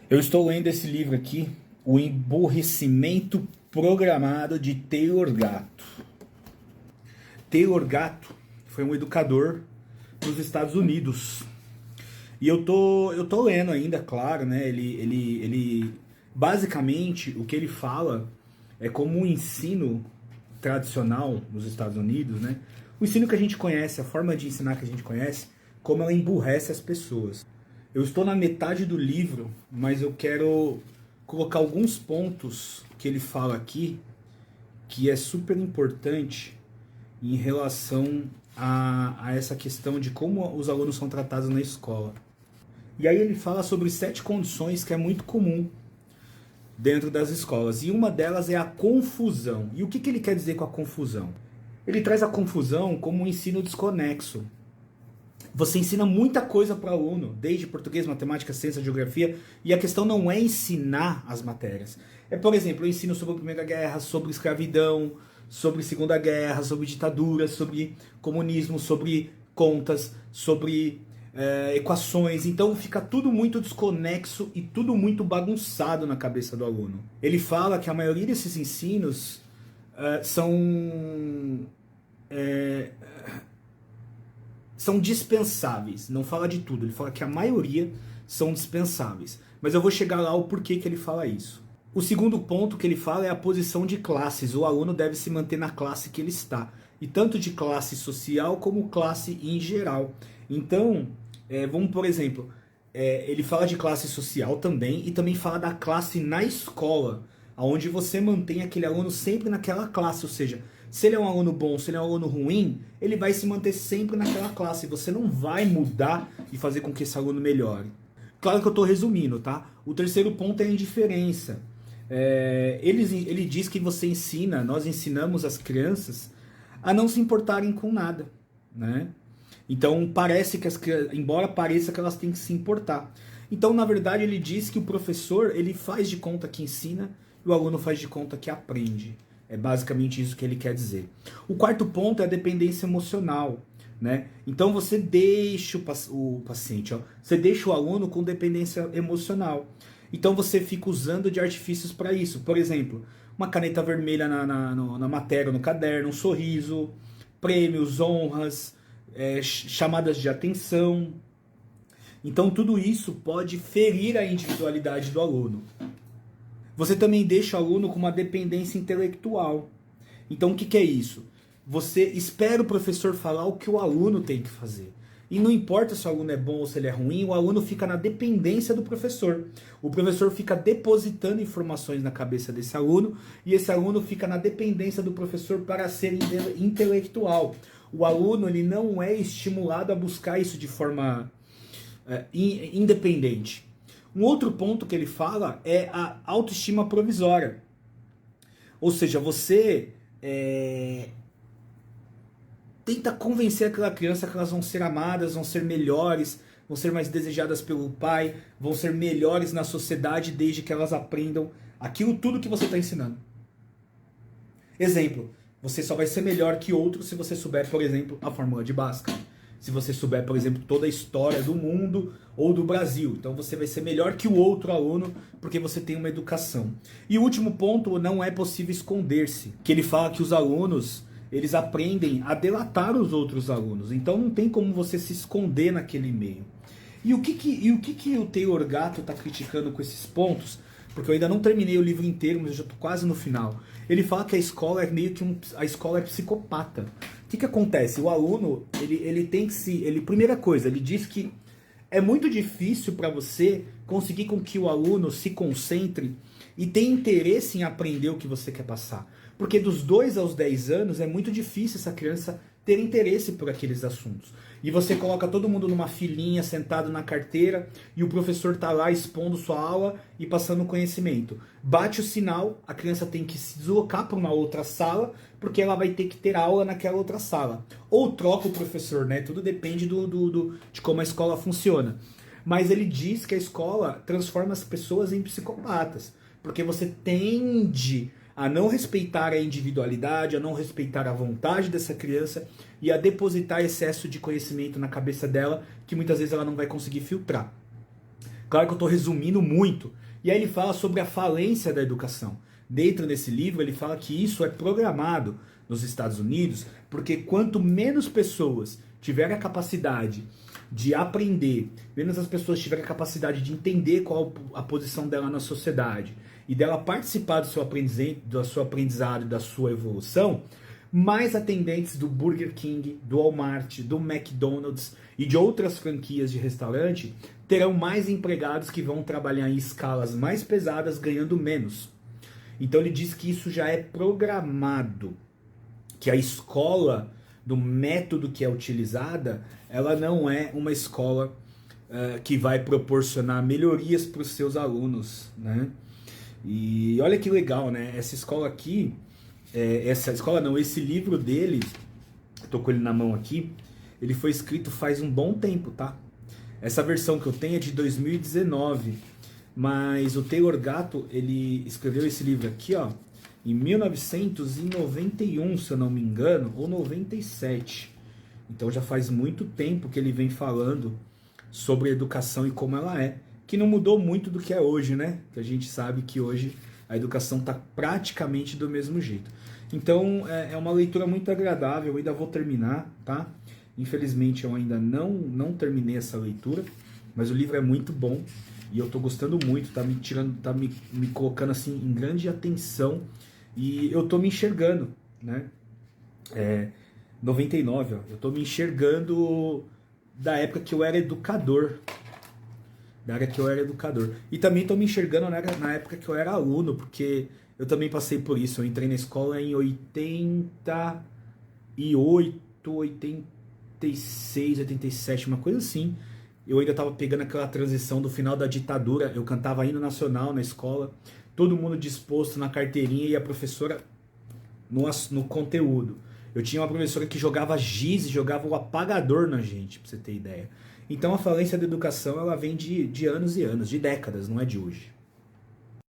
Eu estou lendo esse livro aqui, O Emburrecimento Programado de Taylor Gatto. Taylor Gatto foi um educador nos Estados Unidos. E eu tô lendo ainda, claro, né? Basicamente, o que ele fala é como o ensino tradicional nos Estados Unidos, né? O ensino que a gente conhece, a forma de ensinar que a gente conhece, como ela emburrece as pessoas. Eu estou na metade do livro, mas eu quero colocar alguns pontos que ele fala aqui, que é super importante em relação a essa questão de como os alunos são tratados na escola. E aí ele fala sobre 7 condições que é muito comum dentro das escolas. E uma delas é a confusão. E o que ele quer dizer com a confusão? Ele traz a confusão como um ensino desconexo. Você ensina muita coisa para o aluno, desde português, matemática, ciência, geografia, e a questão não é ensinar as matérias. É, por exemplo, eu ensino sobre a Primeira Guerra, sobre escravidão, sobre Segunda Guerra, sobre ditadura, sobre comunismo, sobre contas, sobre equações. Então fica tudo muito desconexo e tudo muito bagunçado na cabeça do aluno. Ele fala que a maioria desses ensinos são dispensáveis. Não fala de tudo, ele fala que a maioria são dispensáveis. Mas eu vou chegar lá o porquê que ele fala isso. O segundo ponto que ele fala é a posição de classes. O aluno deve se manter na classe que ele está. E tanto de classe social como classe em geral. Então, vamos por exemplo, ele fala de classe social também e também fala da classe na escola, onde você mantém aquele aluno sempre naquela classe, ou seja, se ele é um aluno bom, se ele é um aluno ruim, ele vai se manter sempre naquela classe. Você não vai mudar e fazer com que esse aluno melhore. Claro que eu estou resumindo, tá? O terceiro ponto é a indiferença. Ele diz que nós ensinamos as crianças a não se importarem com nada, né? Então parece que embora pareça que elas têm que se importar. Então, na verdade, ele diz que o professor ele faz de conta que ensina e o aluno faz de conta que aprende. É basicamente isso que ele quer dizer. O quarto ponto é a dependência emocional, né? Então você deixa o paciente, ó, você deixa o aluno com dependência emocional. Então você fica usando de artifícios para isso. Por exemplo, uma caneta vermelha na matéria, no caderno, um sorriso, prêmios, honras, chamadas de atenção. Então tudo isso pode ferir a individualidade do aluno. Você também deixa o aluno com uma dependência intelectual. Então o que é isso? Você espera o professor falar o que o aluno tem que fazer. E não importa se o aluno é bom ou se ele é ruim, o aluno fica na dependência do professor. O professor fica depositando informações na cabeça desse aluno e esse aluno fica na dependência do professor para ser intelectual. O aluno ele não é estimulado a buscar isso de forma independente. Um outro ponto que ele fala é a autoestima provisória. Ou seja, você tenta convencer aquela criança que elas vão ser amadas, vão ser melhores, vão ser mais desejadas pelo pai, vão ser melhores na sociedade desde que elas aprendam aquilo tudo que você está ensinando. Exemplo, você só vai ser melhor que outro se você souber, por exemplo, a fórmula de Bhaskara. Se você souber, por exemplo, toda a história do mundo ou do Brasil. Então você vai ser melhor que o outro aluno porque você tem uma educação. E o último ponto, não é possível esconder-se. Que ele fala que os alunos, eles aprendem a delatar os outros alunos. Então não tem como você se esconder naquele meio. E o que o Taylor Gatto está criticando com esses pontos? Porque eu ainda não terminei o livro inteiro, mas eu já estou quase no final. Ele fala que a escola é meio que a escola é psicopata. O que acontece? O aluno, ele tem que primeira coisa, ele diz que é muito difícil para você conseguir com que o aluno se concentre e tenha interesse em aprender o que você quer passar. Porque dos 2 aos 10 anos é muito difícil essa criança ter interesse por aqueles assuntos. E você coloca todo mundo numa filinha, sentado na carteira, e o professor está lá expondo sua aula e passando conhecimento. Bate o sinal, a criança tem que se deslocar para uma outra sala, porque ela vai ter que ter aula naquela outra sala. Ou troca o professor, né? Tudo depende de como a escola funciona. Mas ele diz que a escola transforma as pessoas em psicopatas, porque você tende a não respeitar a individualidade, a não respeitar a vontade dessa criança e a depositar excesso de conhecimento na cabeça dela que muitas vezes ela não vai conseguir filtrar. Claro que eu estou resumindo muito. E aí ele fala sobre a falência da educação. Dentro desse livro ele fala que isso é programado nos Estados Unidos, porque quanto menos pessoas tiverem a capacidade de aprender, menos as pessoas tiverem a capacidade de entender qual a posição dela na sociedade e dela participar do seu aprendizado e da sua evolução, mais atendentes do Burger King, do Walmart, do McDonald's e de outras franquias de restaurante terão mais empregados que vão trabalhar em escalas mais pesadas ganhando menos. Então ele diz que isso já é programado, que a escola, do método que é utilizada, ela não é uma escola que vai proporcionar melhorias para os seus alunos, né? E olha que legal, né? Essa escola aqui, esse livro dele, tô com ele na mão aqui, ele foi escrito faz um bom tempo, tá? Essa versão que eu tenho é de 2019, mas o Taylor Gatto, ele escreveu esse livro aqui, ó, em 1991, se eu não me engano, ou 97. Então já faz muito tempo que ele vem falando sobre a educação e como ela é, que não mudou muito do que é hoje, né? Que a gente sabe que hoje a educação está praticamente do mesmo jeito. Então é uma leitura muito agradável, eu ainda vou terminar, tá? Infelizmente eu ainda não terminei essa leitura, mas o livro é muito bom e eu tô gostando muito, tá me colocando assim em grande atenção e eu tô me enxergando, né? 99, ó, eu tô me enxergando da época que eu era educador. E também tô me enxergando na época que eu era aluno, porque eu também passei por isso. Eu entrei na escola em 88, 86, 87, uma coisa assim. Eu ainda tava pegando aquela transição do final da ditadura. Eu cantava hino nacional na escola, todo mundo disposto na carteirinha e a professora no conteúdo. Eu tinha uma professora que jogava giz e jogava o apagador na gente, pra você ter ideia. Então a falência da educação ela vem de anos e anos, de décadas, não é de hoje.